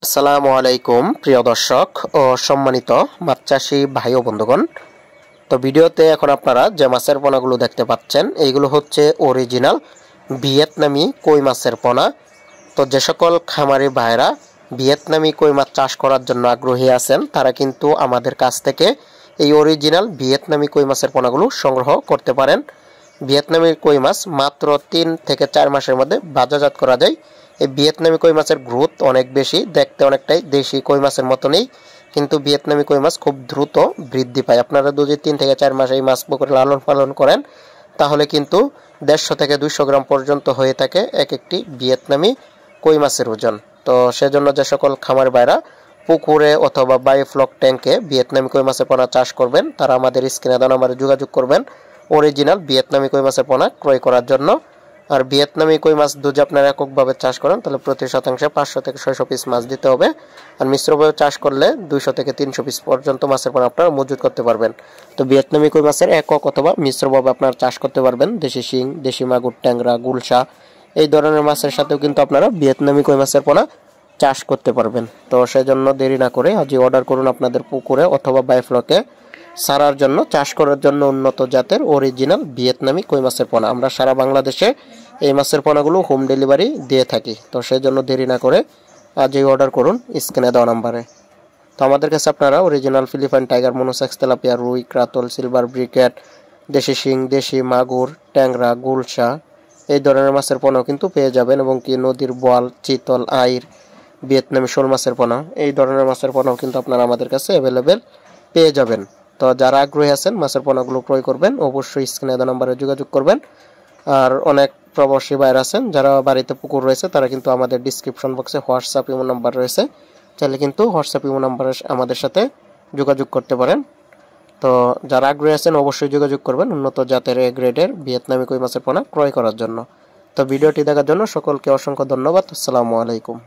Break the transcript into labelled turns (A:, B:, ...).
A: আসসালামু আলাইকুম প্রিয় দর্শক ও সম্মানিত মাছ চাষী ভাই ও বন্ধুগণ। তো ভিডিওতে এখন আপনারা যে মাছের পোনাগুলো দেখতে পাচ্ছেন এইগুলো হচ্ছে অরিজিনাল ভিয়েতনামি কই মাছের পোনা। তো যে সকল খামারি ভাইরা ভিয়েতনামি কই মাছ চাষ করার জন্য আগ্রহী আছেন তারা কিন্তু আমাদের কাছ থেকে এই অরিজিনাল ভিয়েতনামি কই মাছের পোনাগুলো সংগ্রহ করতে পারেন। ভিয়েতনামি কই মাছ মাত্র 3 থেকে 4 মাসের মধ্যে বাজারজাত করা যায়। এই ভিয়েতনামি কই মাছের গ্রোথ অনেক বেশি, দেখতে অনেকটাই দেশি কই মাছের মতনই, কিন্তু ভিয়েতনামি কই মাছ খুব দ্রুত বৃদ্ধি পায়। আপনারা যদি 3 থেকে 4 মাস এই মাছ পুকুরে লালন পালন করেন তাহলে কিন্তু 150 থেকে 200 গ্রাম পর্যন্ত হয়ে থাকে এক একটি ভিয়েতনামি কই মাছের ওজন। তো সেজন্য যে সকল খামার বাইরা পুকুরে অথবা বায়োফ্লক ট্যাঙ্কে ভিয়েতনামি কই মাছের পোনা চাষ করবেন তারা আমাদের স্ক্রিনে দেওয়া নম্বরে যোগাযোগ করবেন অরিজিনাল ভিয়েতনামি কই মাছের পোনা ক্রয় করার জন্য। আর ভিয়েতনামি কই মাছ যদি আপনারা এককভাবে চাষ করেন তাহলে প্রতি শতাংশে 500 থেকে 600 পিস মাছ দিতে হবে। আর মিশ্রভাবে চাষ করলে 200 থেকে 300 পিস পর্যন্ত মাছের পোনা আপনারা মজুত করতে পারবেন। তো ভিয়েতনামি কই মাছের একক অথবা মিশ্রভাবে আপনারা চাষ করতে পারবেন। দেশি শিং, দেশি মাগুর, ট্যাংরা, গুলশা এই ধরনের মাছের সাথেও কিন্তু আপনারা ভিয়েতনামি কই মাছের পোনা চাষ করতে পারবেন। তো সেজন্য দেরি না করে আজই অর্ডার করুন আপনাদের পুকুরে অথবা বায়োফ্লকে সারার জন্য, চাষ করার জন্য উন্নত জাতের অরিজিনাল ভিয়েতনামি কই মাছের পোনা। আমরা সারা বাংলাদেশে এই মাছের পোনাগুলো হোম ডেলিভারি দিয়ে থাকি। তো সেই জন্য দেরি না করে আজই অর্ডার করুন স্ক্রিনে দেওয়া নাম্বারে। তো আমাদের কাছে আপনারা original Philippine tiger, monosex, tilapia, রুই, ক্রাতল, সিলভার ব্রিকেট, দেশি শিং, দেশি মাগুর, ট্যাংরা, গুলশা এই ধরনের মাছের পোনাও কিন্তু পেয়ে যাবেন, এবং কি নদীর বোয়াল, চিতল, আইর, ভিয়েতনামি শোল মাছের পোনা এই ধরনের মাছের পোনাও কিন্তু আপনারা আমাদের কাছে অ্যাভেলেবেল পেয়ে যাবেন। তো যারা আগ্রহী আছেন মাছের পোনাগুলো ক্রয় করবেন অবশ্যই স্ক্রিনে দেওয়া নম্বরে যোগাযোগ করবেন। আর অনেক প্রবাসী ভাইরা আছেন যারা বাড়িতে পুকুর রয়েছে তারা কিন্তু আমাদের ডিসক্রিপশন বক্সে হোয়াটসঅ্যাপ ইমো নাম্বার রয়েছে, চাইলে কিন্তু হোয়াটসঅ্যাপ ইমো নাম্বারে আমাদের সাথে যোগাযোগ করতে পারেন। তো যারা আগ্রহী আছেন অবশ্যই যোগাযোগ করবেন উন্নত জাতের এ গ্রেডের ভিয়েতনামি কই মাছের পোনা ক্রয় করার জন্য। তো ভিডিওটি দেখার জন্য সকলকে অসংখ্য ধন্যবাদ। আসসালামু আলাইকুম।